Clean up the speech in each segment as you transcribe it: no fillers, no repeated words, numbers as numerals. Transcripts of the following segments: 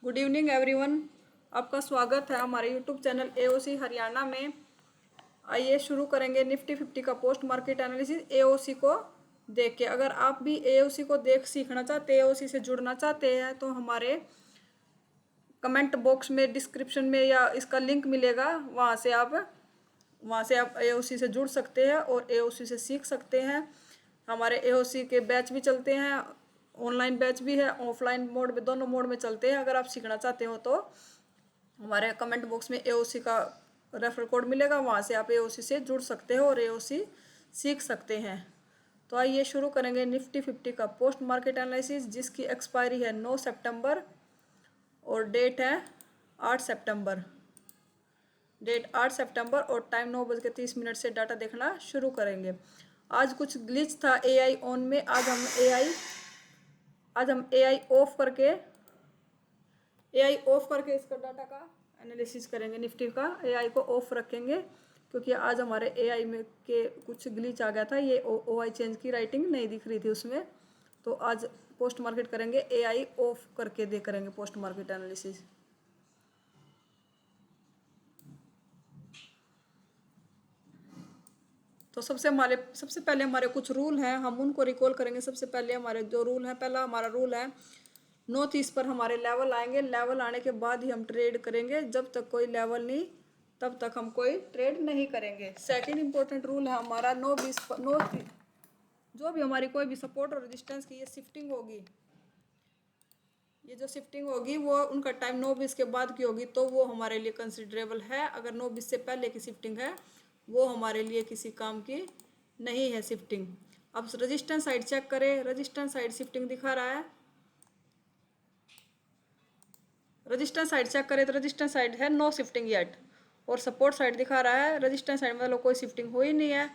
Good evening everyone. आपका स्वागत है हमारे यूट्यूब चैनल एओसी हरियाणा में। आइए शुरू करेंगे निफ्टी 50 का पोस्ट मार्केट एनालिसिस एओसी को देख के। अगर आप भी एओसी को देख सीखना चाहते हैं, एओसी से जुड़ना चाहते हैं, तो हमारे कमेंट बॉक्स में डिस्क्रिप्शन में या इसका लिंक मिलेगा, वहाँ से आप एओसी से जुड़ सकते हैं और एओसी से सीख सकते हैं। हमारे एओसी के बैच भी चलते हैं, ऑनलाइन बैच भी है, ऑफलाइन मोड में, दोनों मोड में चलते हैं। अगर आप सीखना चाहते हो तो हमारे कमेंट बॉक्स में एओसी का रेफरल कोड मिलेगा, वहाँ से आप एओसी से जुड़ सकते हो और एओसी सीख सकते हैं। तो आइए शुरू करेंगे निफ्टी 50 का पोस्ट मार्केट एनालिसिस, जिसकी एक्सपायरी है 9 सितंबर और डेट है 8 सितंबर। डेट 8 सितंबर और टाइम 9:30 से डाटा देखना शुरू करेंगे। आज कुछ ग्लिच था एआई ऑन में। आज हम एआई ऑफ करके इसका डाटा का एनालिसिस करेंगे। निफ्टी का एआई को ऑफ रखेंगे क्योंकि आज हमारे एआई में के कुछ ग्लिच आ गया था। ये ओआई चेंज की राइटिंग नहीं दिख रही थी उसमें, तो आज पोस्ट मार्केट करेंगे एआई ऑफ करके करेंगे पोस्ट मार्केट एनालिसिस। तो सबसे पहले हमारे कुछ रूल हैं, हम उनको रिकॉल करेंगे। सबसे पहले हमारे जो रूल हैं, पहला हमारा रूल है नॉर्थ ईस्ट पर हमारे लेवल आएंगे। लेवल आने के बाद ही हम ट्रेड करेंगे, जब तक कोई लेवल नहीं तब तक हम कोई ट्रेड नहीं करेंगे। सेकंड इंपॉर्टेंट रूल है हमारा नॉर्थ, जो भी हमारी कोई भी सपोर्ट और रेजिस्टेंस की ये जो शिफ्टिंग होगी वो उनका टाइम 9:20 के बाद की होगी, तो वो हमारे लिए कंसिडरेबल है। अगर 9:20 से पहले की शिफ्टिंग है वो हमारे लिए किसी काम की नहीं है शिफ्टिंग। अब रेजिस्टेंस साइड चेक करें। रेजिस्टेंस साइड शिफ्टिंग दिखा रहा है। रेजिस्टेंस साइड चेक करें तो रेजिस्टेंस साइड है नो शिफ्टिंग येट, और सपोर्ट साइड दिखा रहा है रेजिस्टेंस साइड मतलब कोई शिफ्टिंग हुई नहीं है।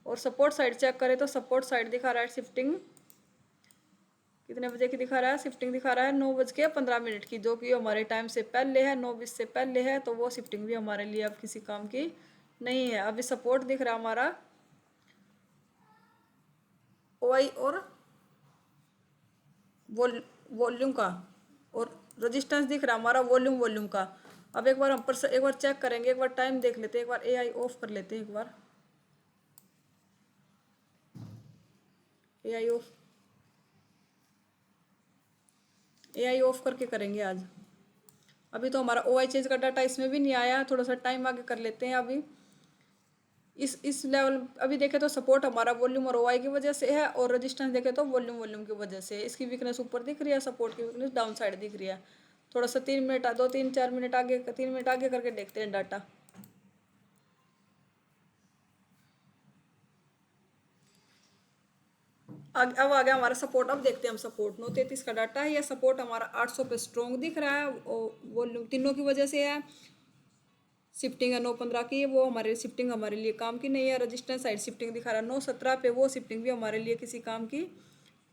और सपोर्ट साइड चेक करें तो सपोर्ट साइड दिखा रहा है शिफ्टिंग कितने बजे की दिखा रहा है। शिफ्टिंग दिखा रहा है 9:15 की, जो कि हमारे टाइम से पहले है, 9:20 से पहले है। तो वो शिफ्टिंग भी हमारे लिए अब किसी काम की नहीं है। अभी सपोर्ट दिख रहा है हमारा ओआई और वॉल्यूम का, और रेजिस्टेंस दिख रहा है हमारा वॉल्यूम का। अब एक बार एक बार चेक करेंगे, एक बार टाइम देख लेते हैं, एक बार एआई ऑफ कर लेते हैं। एक बार एआई ऑफ करके करेंगे आज। अभी तो हमारा ओआई चेंज का डाटा इसमें भी नहीं आया, थोड़ा सा टाइम आगे कर लेते हैं। अभी इस लेवल अभी देखें तो सपोर्ट हमारा वॉल्यूम और ओआई की वजह से है, और रेजिस्टेंस देखें तो वॉल्यूम की वजह से। इसकी वीकनेस ऊपर दिख रही है, सपोर्ट की वीकनेस डाउन साइड दिख रही है। थोड़ा सा 3 मिनट आगे करके देखते हैं डाटा। अब आ गया हमारा सपोर्ट। अब देखते हैं हम सपोर्ट 9:33 का डाटा है। यह सपोर्ट हमारा 800 पे स्ट्रॉन्ग दिख रहा है, वॉल्यूम तीनों की वजह से है। शिफ्टिंग है 9:15 की, वो शिफ्टिंग हमारे लिए काम की नहीं है। रजिस्टेंस साइड शिफ्टिंग दिखा रहा है 9:17 पे, वो शिफ्टिंग भी हमारे लिए किसी काम की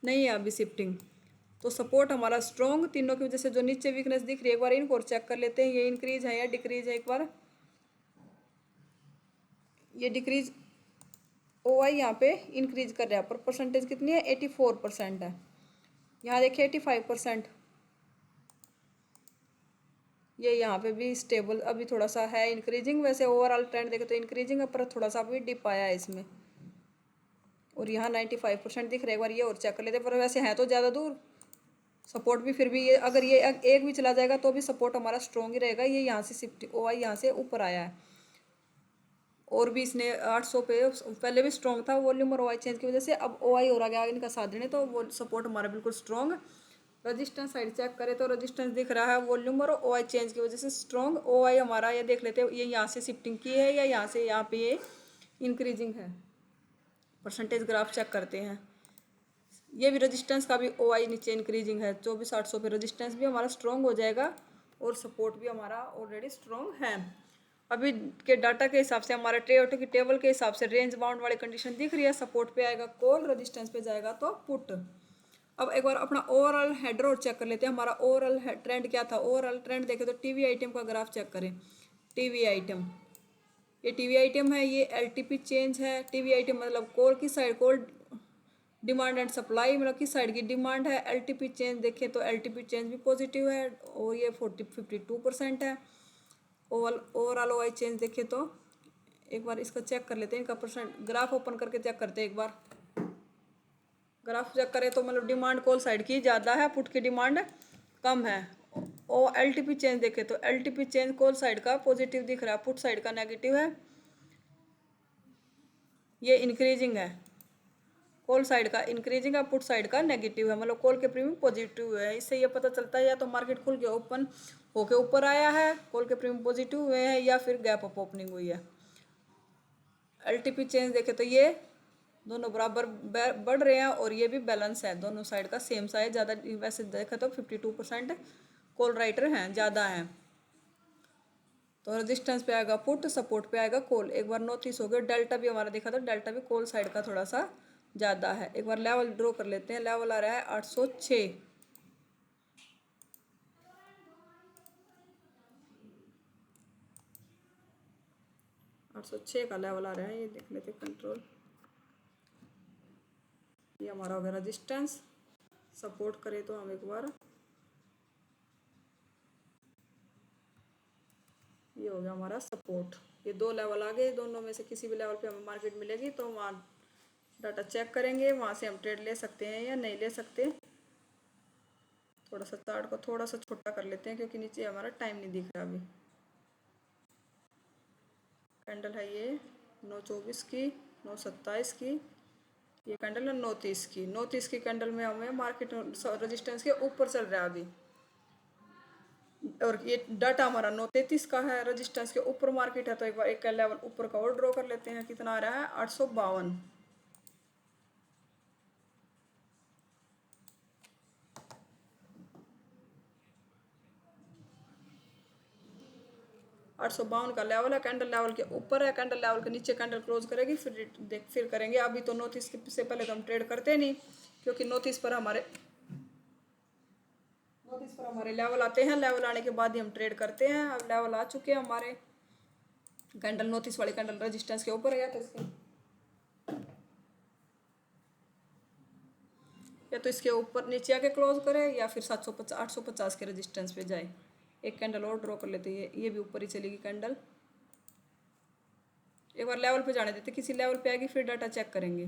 नहीं है अभी शिफ्टिंग। तो सपोर्ट हमारा स्ट्रॉन्ग तीनों की वजह से। जो नीचे वीकनेस दिख रही है, एक बार इनको और चेक कर लेते हैं, ये इंक्रीज है या डिक्रीज है। एक बार ये डिक्रीज ओआई यहाँ पे इंक्रीज कर रहा है, पर परसेंटेज कितनी है, 84% है। यहाँ देखिए 85%। ये यहाँ पे भी स्टेबल अभी थोड़ा सा है, इंक्रीजिंग। वैसे ओवरऑल ट्रेंड देखे तो इंक्रीजिंग है, पर थोड़ा सा अभी डिप आया है इसमें। और यहाँ 95% दिख रहा है। एक बार ये और चेक कर लेते हैं, पर वैसे है तो ज़्यादा दूर। सपोर्ट भी फिर भी, ये अगर ये एक भी चला जाएगा तो भी सपोर्ट हमारा स्ट्रॉन्ग ही रहेगा। ये यहाँ से शिफ्ट ओआई यहाँ से ऊपर आया है, और भी इसने 800 पे पहले भी स्ट्रॉन्ग था वॉल्यूम और ओआई चेंज की वजह से। अब ओआई और आगे इनका साथ देने, तो वो सपोर्ट हमारा बिल्कुल स्ट्रॉन्ग। रजिस्टेंस साइड चेक करें तो रजिस्टेंस दिख रहा है वॉल्यूम और ओआई चेंज की वजह से स्ट्रॉन्ग। ओआई हमारा ये देख लेते हैं, ये यहाँ से शिफ्टिंग की है या यहाँ से यहाँ पे ये इंक्रीजिंग है। परसेंटेज ग्राफ चेक करते हैं। ये भी रेजिस्टेंस का भी ओआई नीचे इंक्रीजिंग है 24,800 पे। रेजिस्टेंस भी हमारा स्ट्रॉन्ग हो जाएगा और सपोर्ट भी हमारा ऑलरेडी स्ट्रॉन्ग है। अभी के डाटा के हिसाब से हमारे ट्रेड की टेबल के हिसाब से रेंज बाउंड वाली कंडीशन दिख रही है। सपोर्ट पे आएगा कॉल, रेजिस्टेंस पे जाएगा तो पुट। अब एक बार अपना ओवरऑल हेडर और चेक कर लेते हैं, हमारा ओवरऑल ट्रेंड क्या था। ओवरऑल ट्रेंड देखें तो टीवी आइटम का ग्राफ चेक करें। टीवी आइटम, ये टीवी आइटम है, ये एलटीपी चेंज है। टीवी आइटम मतलब कॉल की side, call demand and supply मतलब किस साइड की डिमांड है। एलटीपी चेंज देखें तो एलटीपी चेंज भी पॉजिटिव है और ये 52% है। ओवरऑल ओआई चेंज देखें तो एक बार इसका चेक कर लेते हैं, इनका परसेंट ग्राफ ओपन करके चेक करते हैं एक बार। ग्राफ चेक करें तो मतलब डिमांड कॉल साइड की ज़्यादा है, पुट की डिमांड कम है। और एलटीपी चेंज देखें तो एलटीपी चेंज कॉल साइड का पॉजिटिव दिख रहा है, पुट साइड का नेगेटिव है, ये इंक्रीजिंग है। कॉल साइड का इंक्रीजिंग है, पुट साइड का नेगेटिव है, मतलब कॉल के प्रीमियम पॉजिटिव है। इससे ये पता चलता है या तो मार्केट खुल के ओपन होके ऊपर आया है, कॉल के प्रीमियम पॉजिटिव हुए हैं, या फिर गैप अप ओपनिंग हुई है। एलटीपी चेंज देखे तो ये दोनों बराबर बढ़ रहे हैं और ये भी बैलेंस है, दोनों साइड का सेम साइज। ज़्यादा वैसे देखा तो 52% कॉल राइटर हैं, ज़्यादा हैं। तो रेजिस्टेंस पे आएगा पुट, सपोर्ट पे आएगा कॉल। एक बार नोटिस हो गया। डेल्टा भी हमारा देखा तो डेल्टा भी कॉल साइड का थोड़ा सा ज़्यादा है। एक बार लेवल ड्रॉ कर लेते हैं। लेवल आ रहा है 806। 806 का लेवल आ रहा है, ये देख लेते कंट्रोल। ये हमारा हो गया रेजिस्टेंस। सपोर्ट करें तो हम एक बार, ये हो गया हमारा सपोर्ट। ये दो लेवल आ गए, दोनों में से किसी भी लेवल पे हमें मार्केट मिलेगी तो वहाँ डाटा चेक करेंगे, वहाँ से हम ट्रेड ले सकते हैं या नहीं ले सकते। थोड़ा सा चार्ट को थोड़ा सा छोटा कर लेते हैं क्योंकि नीचे हमारा टाइम नहीं दिख रहा अभी। कैंडल है ये 9:24 की, 9:27 की। ये कैंडल है 9:30 की। 9:30 की कैंडल में हमें मार्केट रेजिस्टेंस के ऊपर चल रहा है अभी। और ये डाटा हमारा 9:33 का है, रेजिस्टेंस के ऊपर मार्केट है। तो एक बार एक लेवल ऊपर का और ड्रॉ कर लेते हैं। कितना आ रहा है? 852। का लेवल है, कैंडल लेवल के ऊपर है, कैंडल लेवल के नीचे कैंडल क्लोज करेगी, फिर करेंगे। अभी तो नोटिस से पहले तो हम ट्रेड करते नहीं, क्योंकि नोटिस पर हमारे लेवल आते हैं। लेवल आने के बाद ही हम ट्रेड करते हैं। अब लेवल आ चुके हैं हमारे। कैंडल नोटिस वाली कैंडल रेजिस्टेंस के ऊपर गया, तो इसके या तो इसके ऊपर नीचे आके क्लोज करे या फिर 850 के रेजिस्टेंस पे जाए। एक कैंडल और ड्रॉ कर लेते हैं। ये भी ऊपर ही चलेगी कैंडल। एक बार लेवल पे जाने देते, किसी लेवल पे आएगी फिर डाटा चेक करेंगे।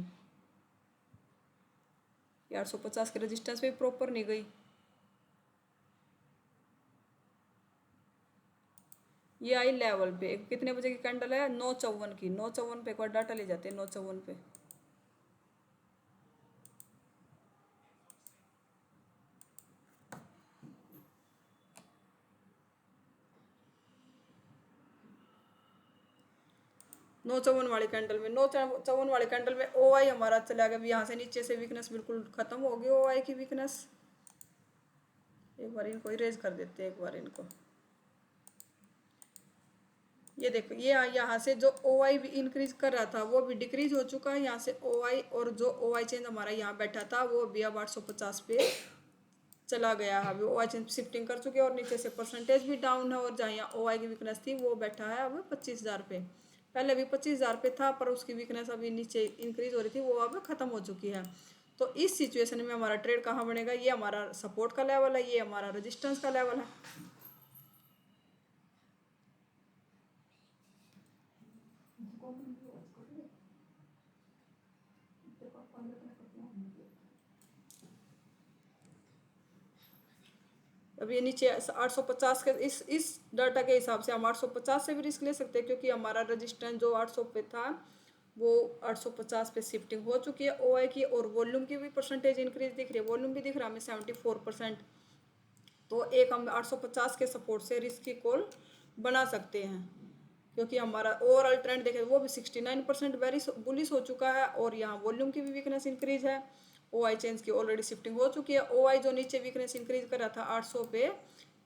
850 के रेजिस्टेंस पे प्रॉपर नहीं गई। ये आई लेवल पे। कितने बजे की कैंडल है? 9:54 की। 9:54 पे एक बार डाटा ले जाते हैं। 9:54 पे नौ चौवन वाली कैंडल में, 9:54 वाली कैंडल में ओ आई हमारा चला गया। यहाँ से नीचे से वीकनेस बिल्कुल खत्म हो गई, ओ आई की वीकनेस। एक बार इनको इरेज कर देते हैं। एक बार इनको, ये देखो, ये यहाँ से जो ओ आई भी इंक्रीज कर रहा था वो भी डिक्रीज हो चुका है यहाँ से ओ आई। और जो ओ आई चेंज हमारा यहाँ बैठा था वो भी अब 850 पे चला गया है। अभी ओ आई चेंज शिफ्टिंग कर चुके हैं और नीचे से परसेंटेज भी डाउन है। और जहाँ यहाँ ओ आई की वीकनेस थी वो बैठा है अब 25,000 पे। पहले भी 25,000 पे था, पर उसकी वीकनेस अभी नीचे इंक्रीज हो रही थी, वो अब खत्म हो चुकी है। तो इस सिचुएशन में हमारा ट्रेड कहाँ बनेगा? ये हमारा सपोर्ट का लेवल है, ये हमारा रेजिस्टेंस का लेवल है। अब ये नीचे 850 के इस डाटा के हिसाब से हम 850 से भी रिस्क ले सकते हैं, क्योंकि हमारा रजिस्टेंस जो 800 पे था वो 850 पे शिफ्टिंग हो चुकी है ओ आई की। और वॉल्यूम की भी परसेंटेज इंक्रीज दिख रही है। वॉल्यूम भी दिख रहा है हमें 74%। तो एक हम 850 के सपोर्ट से रिस्क की कॉल बना सकते हैं, क्योंकि हमारा ओवरऑल ट्रेंड देखें वो भी 69% वेरी बुलिश हो चुका है। और यहाँ वॉल्यूम की भी वीकनेस इंक्रीज है। ओ आई चेंज की ऑलरेडी शिफ्टिंग हो चुकी है। ओ आई जो नीचे वीकनेस इंक्रीज कर रहा था 800 पे,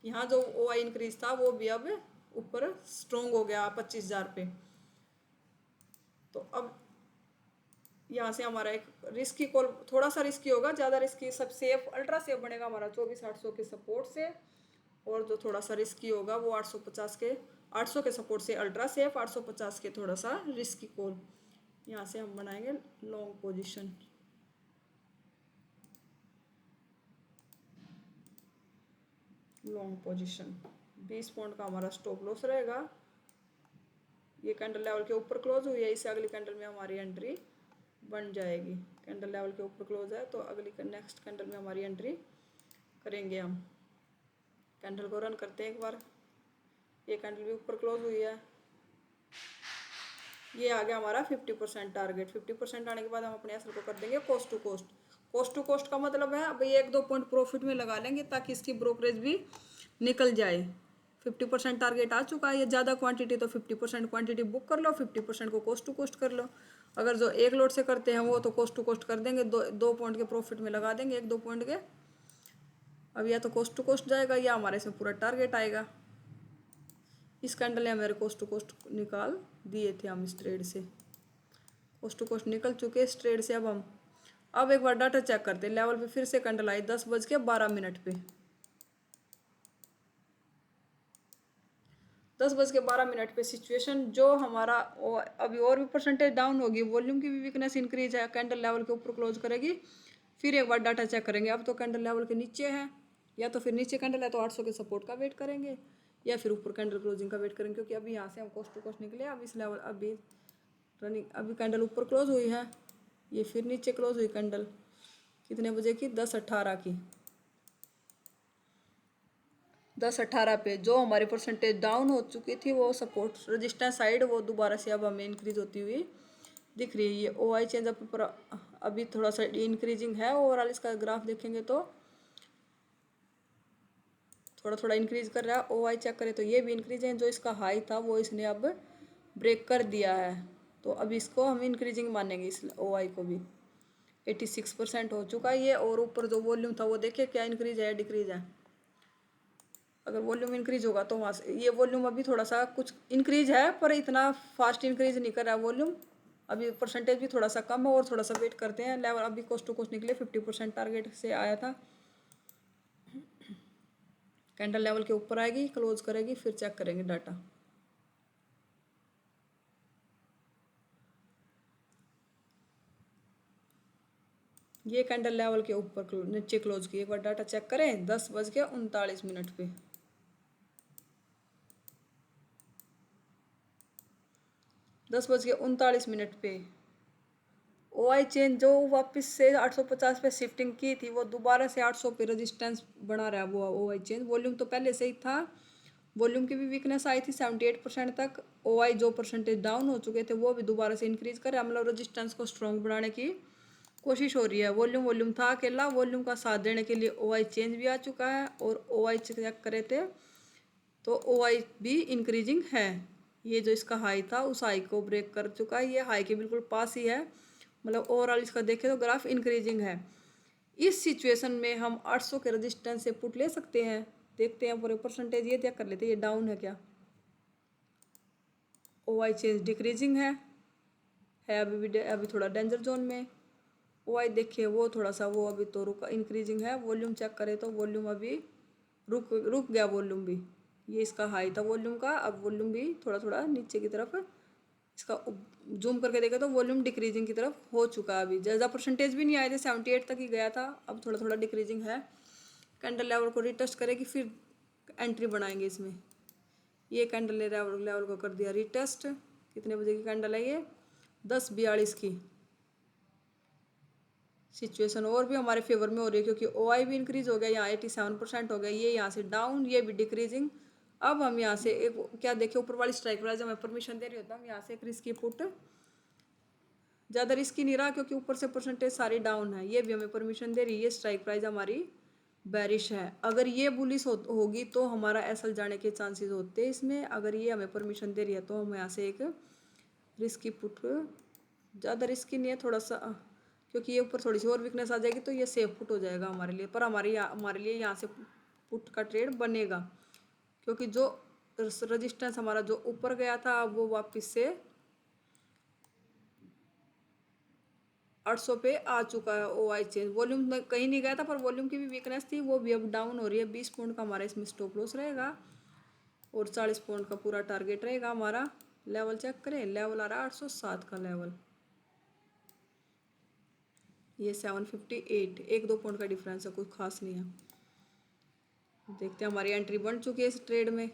यहाँ जो ओ आई इंक्रीज था वो भी अब ऊपर स्ट्रोंग हो गया 25,000 पे। तो अब यहाँ से हमारा एक रिस्की कॉल, थोड़ा सा रिस्की होगा, ज़्यादा रिस्की सब सेफ अल्ट्रा सेफ बनेगा हमारा 24,800 के सपोर्ट से। और जो थोड़ा सा रिस्की होगा वो 800 के सपोर्ट से अल्ट्रा सेफ, 850 के थोड़ा सा रिस्की कॉल। यहाँ से हम बनाएंगे long position. Long position 20 point का हमारा स्टॉप लॉस रहेगा। ये कैंडल लेवल के ऊपर क्लोज हुई है, इससे अगली कैंडल में हमारी एंट्री बन जाएगी। कैंडल लेवल के ऊपर क्लोज है तो अगली नेक्स्ट कैंडल में हमारी एंट्री करेंगे हम। कैंडल को रन करते हैं एक बार। ये कैंडल भी ऊपर क्लोज हुई है। ये आ गया हमारा 50% टारगेट। 50% आने के बाद हम अपने एसएल को कर देंगे cost to cost. Cost to cost का मतलब है भाई 1-2 पॉइंट प्रॉफिट में लगा लेंगे ताकि इसकी ब्रोकरेज भी निकल जाए। 50% टारगेट आ चुका है। ये ज़्यादा क्वांटिटी तो 50% क्वांटिटी बुक कर लो, 50% को कॉस्ट टू कॉस्ट कर लो। अगर जो एक लोड से करते हैं वो तो कॉस्ट टू कॉस्ट कर देंगे, 2 पॉइंट के प्रॉफिट में लगा देंगे, 1-2 पॉइंट के। अब या तो कॉस्ट टू कॉस्ट जाएगा या हमारे इसमें पूरा टारगेट आएगा। इस कैंडल ने हमारे कॉस्ट टू कॉस्ट निकाल दिए थे हम इस ट्रेड से। कॉस्ट टू कॉस्ट निकल चुके इस ट्रेड से। अब एक बार डाटा चेक करते हैं। लेवल पे फिर से कैंडल आई 10:12 पे। 10:12 पे सिचुएशन जो हमारा अभी और भी परसेंटेज डाउन होगी, वॉल्यूम की भी वीकनेस इंक्रीज है, कैंडल लेवल के ऊपर क्लोज करेगी। फिर एक बार डाटा चेक करेंगे। अब तो कैंडल लेवल के नीचे है, या तो फिर नीचे कैंडल है तो 800 के सपोर्ट का वेट करेंगे, या फिर ऊपर कैंडल क्लोजिंग का वेट करेंगे। क्योंकि अभी यहाँ से हम कॉस्ट टू कॉस्ट निकले। अब इस लेवल अभी रनिंग, अभी कैंडल ऊपर क्लोज हुई है, ये फिर नीचे क्लोज हुई कैंडल कितने बजे की, 10:18 की। 10:18 पे जो हमारी परसेंटेज डाउन हो चुकी थी वो सपोर्ट रजिस्टेंस साइड, वो दोबारा से अब हमें इंक्रीज होती हुई दिख रही है। ये OI चेंज अभी थोड़ा सा इंक्रीजिंग है। ओवरऑल इसका ग्राफ देखेंगे तो थोड़ा थोड़ा इंक्रीज कर रहा है। OI चेक करें तो ये भी इंक्रीज है। जो इसका हाई था वो इसने अब ब्रेक कर दिया है, तो अब इसको हम इंक्रीजिंग मानेंगे। इस OI को भी 86% हो चुका है ये। और ऊपर जो वॉल्यूम था वो देखिए क्या इंक्रीज है या डिक्रीज है। अगर वॉल्यूम इंक्रीज होगा तो वहाँ से ये वॉल्यूम अभी थोड़ा सा कुछ इंक्रीज है, पर इतना फास्ट इंक्रीज नहीं कर रहा है वॉल्यूम। अभी परसेंटेज भी थोड़ा सा कम है और थोड़ा सा वेट करते हैं। लेवल अभी कॉस्ट टू कॉस्ट निकले 50% टारगेट से आया था। कैंडल लेवल के ऊपर आएगी, क्लोज करेगी, फिर चेक करेंगे डाटा। ये कैंडल लेवल के ऊपर नीचे क्लोज की। एक बार डाटा चेक करें 10:39 पे। 10:39 पे OI चेन जो वापस से 850 पे शिफ्टिंग की थी वो दोबारा से 800 पे रेजिस्टेंस बना रहा है वो OI चेन। वॉल्यूम तो पहले से ही था, वॉल्यूम की भी वीकनेस आई थी 78% तक। OI जो परसेंटेज डाउन हो चुके थे वो भी दोबारा से इंक्रीज कर रहा है। मतलब रेजिस्टेंस को स्ट्रॉन्ग बनाने की कोशिश हो रही है। वॉल्यूम था अकेला, वॉल्यूम का साथ देने के लिए OI चेंज भी आ चुका है। और OI चेक करे थे तो OI भी इंक्रीजिंग है। ये जो इसका हाई था उस हाई को ब्रेक कर चुका है, ये हाई के बिल्कुल पास ही है। मतलब ओवरऑल इसका देखें तो ग्राफ इंक्रीजिंग है। इस सिचुएशन में हम 800 के रेजिस्टेंस से पुट ले सकते हैं। देखते हैं पूरे परसेंटेज ये चेक कर लेते हैं ये डाउन है क्या। OI चेंज डिक्रीजिंग है अभी थोड़ा डेंजर जोन में। OI देखिए वो थोड़ा सा वो अभी तो रुका, इंक्रीजिंग है। वॉल्यूम चेक करें तो वॉल्यूम अभी रुक गया। वॉल्यूम भी, ये इसका हाई था वॉल्यूम का, अब वॉल्यूम भी थोड़ा थोड़ा नीचे की तरफ इसका जूम करके देखा तो वॉल्यूम डिक्रीजिंग की तरफ हो चुका है। अभी ज़्यादा परसेंटेज भी नहीं आए थे, 78 तक ही गया था, अब थोड़ा थोड़ा डिक्रीजिंग है। कैंडल लेवल को रिटेस्ट करेगी फिर एंट्री बनाएंगे इसमें। ये कैंडल लेवल को कर दिया रिटेस्ट। कितने बजे की कैंडल है ये, 10:42 की। सिचुएशन और भी हमारे फेवर में हो रही है क्योंकि OI भी इंक्रीज हो गया, यहाँ 87% हो गया। ये यहाँ से डाउन, ये भी डिक्रीजिंग। अब हम यहाँ से एक क्या देखें, ऊपर वाली स्ट्राइक प्राइस हमें परमिशन दे रही होता है। हम यहाँ से एक रिस्की पुट, ज़्यादा रिस्की नहीं रहा क्योंकि ऊपर से परसेंटेज सारी डाउन है, ये भी हमें परमिशन दे रही है। ये स्ट्राइक प्राइस हमारी बैरिश है। अगर ये बुलिश होगी तो हमारा एसएल जाने के चांसेस होते हैं इसमें। अगर ये हमें परमिशन दे रही है तो हम यहाँ से एक रिस्की पुट, ज़्यादा रिस्की नहीं है थोड़ा सा, क्योंकि ये ऊपर थोड़ी सी और वीकनेस आ जाएगी तो ये सेफ पुट हो जाएगा हमारे लिए। पर हमारे लिए यहाँ से पुट का ट्रेड बनेगा क्योंकि जो रजिस्टेंस हमारा जो ऊपर गया था वो वापस से 800 पे आ चुका है। OI चेंज वॉल्यूम कहीं नहीं गया था पर वॉल्यूम की भी वीकनेस थी, वो भी अब डाउन हो रही है। 20 पॉइंट का हमारा इसमें स्टॉप लॉस रहेगा और 40 पॉइंट का पूरा टारगेट रहेगा हमारा। लेवल चेक करें, लेवल आ रहा है 807 का लेवल, ये 758, 1-2 पॉइंट का डिफरेंस है, कुछ खास नहीं है। देखते हैं हमारी एंट्री बन चुकी है इस ट्रेड में।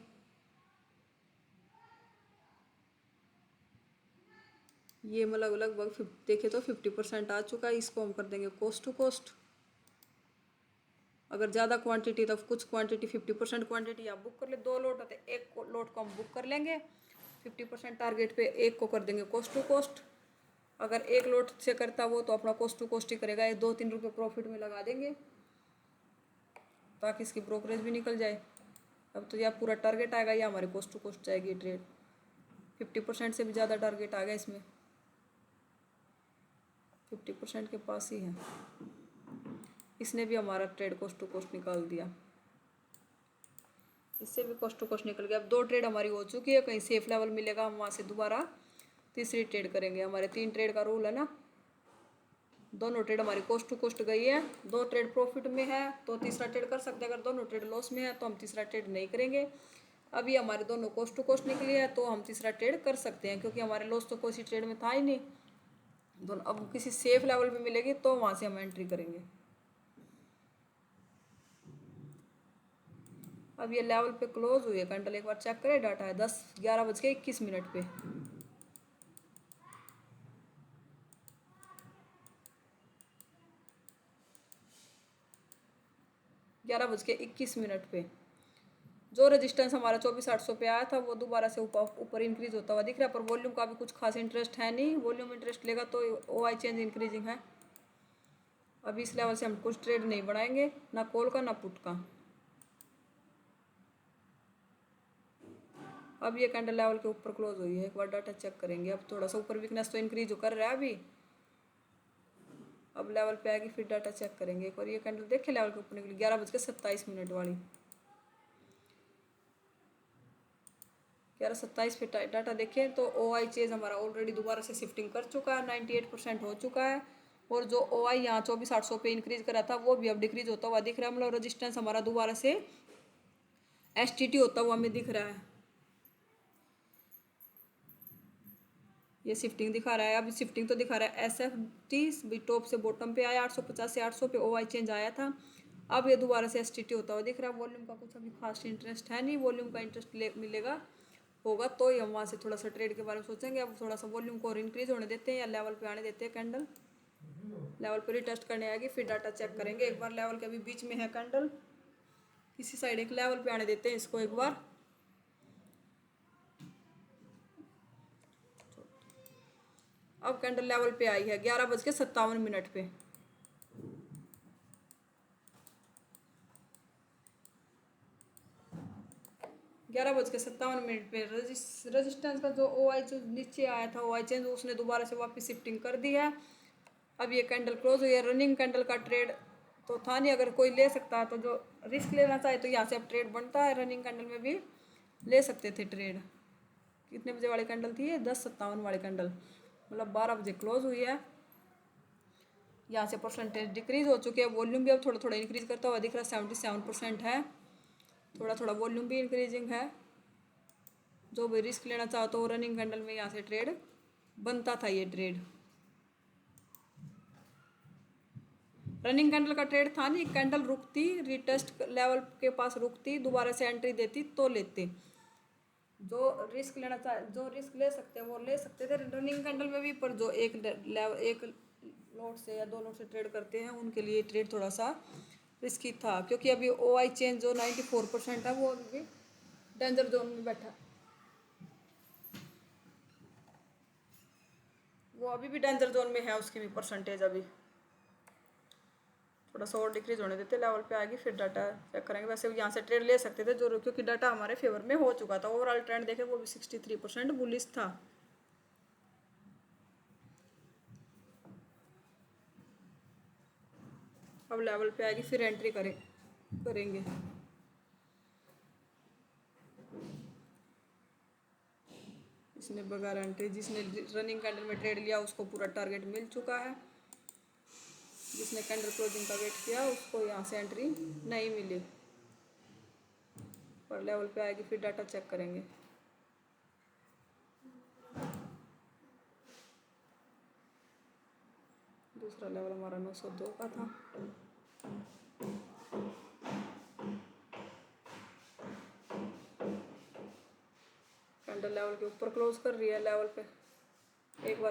ये मतलब लगभग देखे तो 50% आ चुका है। इसको हम कर देंगे कोस्ट टू कोस्ट। अगर ज़्यादा क्वांटिटी तो कुछ क्वांटिटी 50% क्वांटिटी आप बुक कर ले। 2 लोट होते, एक लोट को हम बुक कर लेंगे 50% टारगेट पे, एक को कर देंगे कोस्ट टू कोस्ट। अगर एक लोट से करता वो तो अपना कोस्ट टू कोस्ट ही करेगा, ये 2-3 रुपये प्रॉफिट में लगा देंगे ताकि इसकी ब्रोकरेज भी निकल जाए। अब तो यह पूरा टारगेट आएगा, या हमारे कोस्ट टू कोस्ट जाएगी ट्रेड। 50% से भी ज़्यादा टारगेट आ गया इसमें, 50% के पास ही है। इसने भी हमारा ट्रेड कोस्ट टू कोस्ट निकाल दिया, इससे भी कोस्ट टू कोस्ट निकल गया। अब 2 ट्रेड हमारी हो चुकी है, कहीं सेफ लेवल मिलेगा हम वहाँ से दोबारा तीसरी ट्रेड करेंगे। हमारे 3 ट्रेड का रूल है ना, दोनों ट्रेड हमारी कोस्ट टू कोस्ट गई है, 2 ट्रेड प्रॉफिट में है तो तीसरा ट्रेड कर सकते हैं। अगर दोनों ट्रेड लॉस में है तो हम तीसरा ट्रेड नहीं करेंगे। अभी हमारे दोनों कोस्ट टू कोस्ट निकली है तो हम तीसरा ट्रेड कर सकते हैं, क्योंकि हमारे लॉस तो कोई ट्रेड में था ही नहीं। दोनों अब किसी सेफ लेवल पे मिलेगी तो वहाँ से हम एंट्री करेंगे। अब ये लेवल पे क्लोज हुई है कैंडल, एक बार चेक करें। डाटा है 11:21 पे। 11:21 पे जो रेजिस्टेंस हमारा 24,800 पे आया था वो दोबारा से ऊपर इंक्रीज होता हुआ दिख रहा है। पर वॉल्यूम का भी कुछ खास इंटरेस्ट है नहीं, वॉल्यूम इंटरेस्ट लेगा तो OI चेंज इंक्रीजिंग है। अभी इस लेवल से हम कुछ ट्रेड नहीं बढ़ाएंगे, ना कॉल का ना पुट का। अब ये कैंडल लेवल के ऊपर क्लोज हुई है, एक बार डाटा चेक करेंगे। अब थोड़ा सा ऊपर वीकनेस तो इंक्रीज कर रहा है अभी। अब लेवल पे आएगी फिर डाटा चेक करेंगे एक बार। ये कैंडल देखे लेवल के ऊपर निकली 11:27 वाली, 11:27 पे डाटा देखें तो OI चेंज हमारा ऑलरेडी दोबारा से शिफ्टिंग कर चुका है, 98% हो चुका है। और जो OI यहाँ 24,800 पे इंक्रीज करा था वो भी अब डिक्रीज होता हुआ दिख रहा है। मतलब रजिस्टेंस हमारा दोबारा से STT होता हुआ हमें दिख रहा है। ये शिफ्टिंग दिखा रहा है, अब शिफ्टिंग तो दिखा रहा है। SFT भी टॉप से बॉटम पे आया, 850 से 800 पे OI चेंज आया था। अब ये दोबारा से STT होता हुआ दिख रहा है। वॉल्यूम का कुछ अभी खास इंटरेस्ट है नहीं, वॉल्यूम का इंटरेस्ट मिलेगा होगा तो ही हम वहाँ से थोड़ा सा ट्रेड के बारे में सोचेंगे। अब थोड़ा सा वॉल्यूम को और इंक्रीज होने देते हैं या लेवल पे आने देते हैं। कैंडल लेवल पर ही टेस्ट करने आएगी फिर डाटा चेक करेंगे। एक बार लेवल के अभी बीच में है कैंडल, किसी साइड एक लेवल पे आने देते हैं इसको एक बार। अब कैंडल लेवल पे आई है 11:57 पे। 11:57 पे रेजिस्टेंस का जो OI जो नीचे आया था OI चेंज, उसने दोबारा से वापस शिफ्टिंग कर दी है। अब ये कैंडल क्लोज हुई है। रनिंग कैंडल का ट्रेड तो था नहीं, अगर कोई ले सकता है तो जो रिस्क लेना चाहे तो यहाँ से अब ट्रेड बनता है। रनिंग कैंडल में भी ले सकते थे ट्रेड। कितने बजे वाली कैंडल थी ये? 10:57 वाली कैंडल, मतलब 12 बजे क्लोज हुई है। यहाँ से परसेंटेज डिक्रीज हो चुके हैं। वॉल्यूम भी अब थोड़ा थोड़ा इंक्रीज करता हुआ दिख रहा है, 77% है। थोड़ा थोड़ा वॉल्यूम भी इंक्रीजिंग है। जो भी रिस्क लेना चाहो तो रनिंग कैंडल में यहाँ से ट्रेड बनता था। ये ट्रेड रनिंग कैंडल का ट्रेड था नहीं, कैंडल रुकती, रिटेस्ट लेवल के पास रुकती, दोबारा से एंट्री देती तो लेते। जो रिस्क लेना चाहे, जो रिस्क ले सकते हैं वो ले सकते थे रनिंग कैंडल में भी। पर जो एक लेवल एक लोट से या 2 लोट से ट्रेड करते हैं उनके लिए ट्रेड थोड़ा सा रिस्की था, क्योंकि अभी OI चेंज जो 94% है वो अभी भी डेंजर जोन में बैठा है। वो अभी भी डेंजर जोन में है, उसकी भी परसेंटेज अभी थोड़ा सा और डिक्रीज होने देते। लेवल पे आएगी फिर डाटा चेक करेंगे। वैसे यहाँ से ट्रेड ले सकते थे जो, क्योंकि डाटा हमारे फेवर में हो चुका था। ओवरऑल ट्रेंड देखे वो भी 63% बुलिश था। अब लेवल पे आएगी फिर एंट्री करेंगे। इसने बगैर एंट्री, जिसने रनिंग कैंडल में ट्रेड लिया उसको पूरा टारगेट मिल चुका है। जिसने कैंडल क्लोजिंग का वेट किया उसको यहाँ से एंट्री नहीं मिली। पर लेवल पे आएगी फिर डाटा चेक करेंगे। दूसरा लेवल हमारा 902 का था। कैंडल लेवल के ऊपर क्लोज कर रही है लेवल पे। एक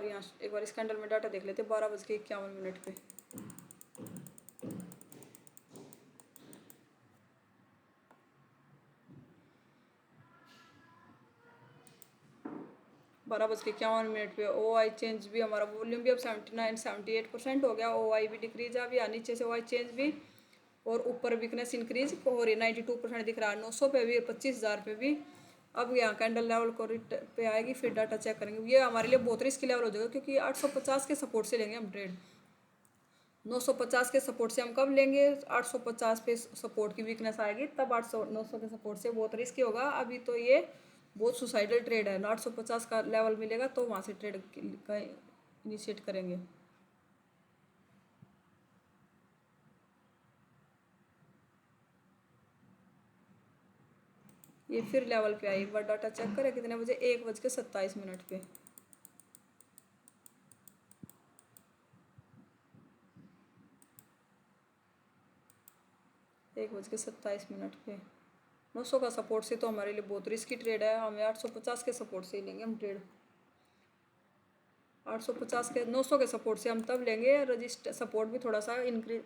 बार इस कैंडल में डाटा देख लेते 12:51 पे। बारह बज के 51 पे ओ आई चेंज भी, हमारा वॉल्यूम भी अब 79-78% हो गया। ओ आई भी डिक्रीज आ गया, नीचे से ओ आई चेंज भी, और ऊपर वीकनेस इंक्रीज हो रही है। 92% दिख रहा है 900 पे भी, 25,000 पे भी। अब यहाँ कैंडल लेवल को पे आएगी, फिर डाटा चेक करेंगे। ये हमारे लिए बहुत रिस्की लेवल हो जाएगा, क्योंकि 850 के सपोर्ट से लेंगे हम ट्रेड। 950 के सपोर्ट से हम कब लेंगे? 850 पे सपोर्ट की वीकनेस आएगी तब 900 के सपोर्ट से। बहुत रिस्की होगा। अभी तो ये बहुत सुसाइडल ट्रेड है। 850 का लेवल मिलेगा तो वहाँ से ट्रेड का इनिशिएट करेंगे। ये फिर लेवल पे आई। एक बार डाटा चेक करें कितने बजे? 1:27 पे। 1:27 पे 900 का सपोर्ट से तो हमारे लिए बहुत रिस्की ट्रेड है। हमें 850 के सपोर्ट से ही लेंगे हम ट्रेड। 850 के 900 के सपोर्ट से हम तब लेंगे। रजिस्टर सपोर्ट भी थोड़ा सा इंक्रीज,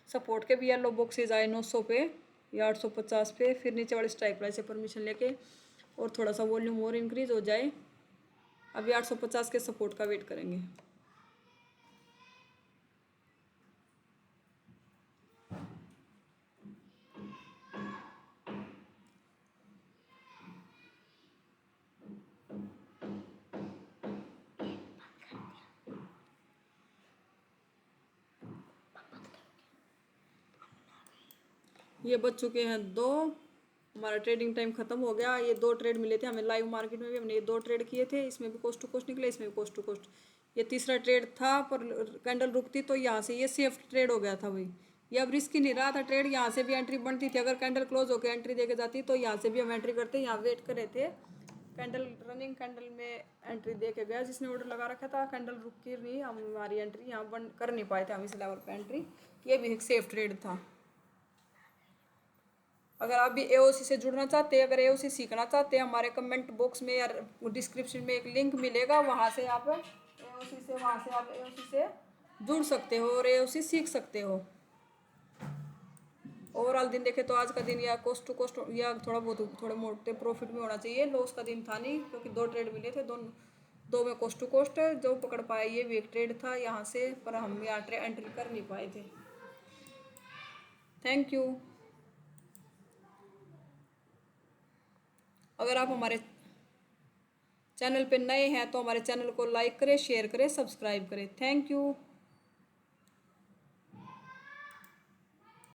सपोर्ट के भी येलो बॉक्सेज आए 900 पे या 850 पे, फिर नीचे वाले स्ट्राइक प्राइस से परमिशन लेके और थोड़ा सा वॉल्यूम और इंक्रीज हो जाए। अभी 850 के सपोर्ट का वेट करेंगे। ये बच चुके हैं 2। हमारा ट्रेडिंग टाइम खत्म हो गया। ये 2 ट्रेड मिले थे हमें लाइव मार्केट में भी। हमने ये 2 ट्रेड किए थे। इसमें भी कोस्ट टू कोस्ट निकले, इसमें भी कोस्ट टू कोस्ट। ये तीसरा ट्रेड था, पर कैंडल रुकती तो यहाँ से ये सेफ ट्रेड हो गया था भाई। ये अब रिस्क ही नहीं रहा था ट्रेड। यहाँ से भी एंट्री बनती थी। अगर कैंडल क्लोज होकर एंट्री देके जाती तो यहाँ से भी हम एंट्री करते। यहाँ वेट कर रहे थे, कैंडल रनिंग कैंडल में एंट्री दे के गया। जिसने ऑर्डर लगा रखा था, कैंडल रुक की नहीं, हमारी एंट्री यहाँ बंद कर नहीं पाए थे हम इस लेवल पर एंट्री। ये भी एक सेफ ट्रेड था। अगर आप भी एओसी से जुड़ना चाहते हैं, अगर एओसी सीखना चाहते हैं, हमारे कमेंट बॉक्स में या डिस्क्रिप्शन में एक लिंक मिलेगा, वहाँ से आप एओसी से जुड़ सकते हो और एओसी सीख सकते हो। ओवरऑल दिन देखे तो आज का दिन या कोस्ट टू कोस्ट या थोड़े मोटे प्रॉफिट में होना चाहिए। लॉस का दिन था नहीं, क्योंकि 2 ट्रेड मिले थे। दो में कोस्ट टू कोस्ट जो पकड़ पाए, ये भी एक ट्रेड था यहाँ से, पर हम यहाँ एंट्री कर नहीं पाए थे। Thank you. अगर आप हमारे चैनल पे नए हैं तो हमारे चैनल को लाइक करें, शेयर करें, सब्सक्राइब करें। Thank you.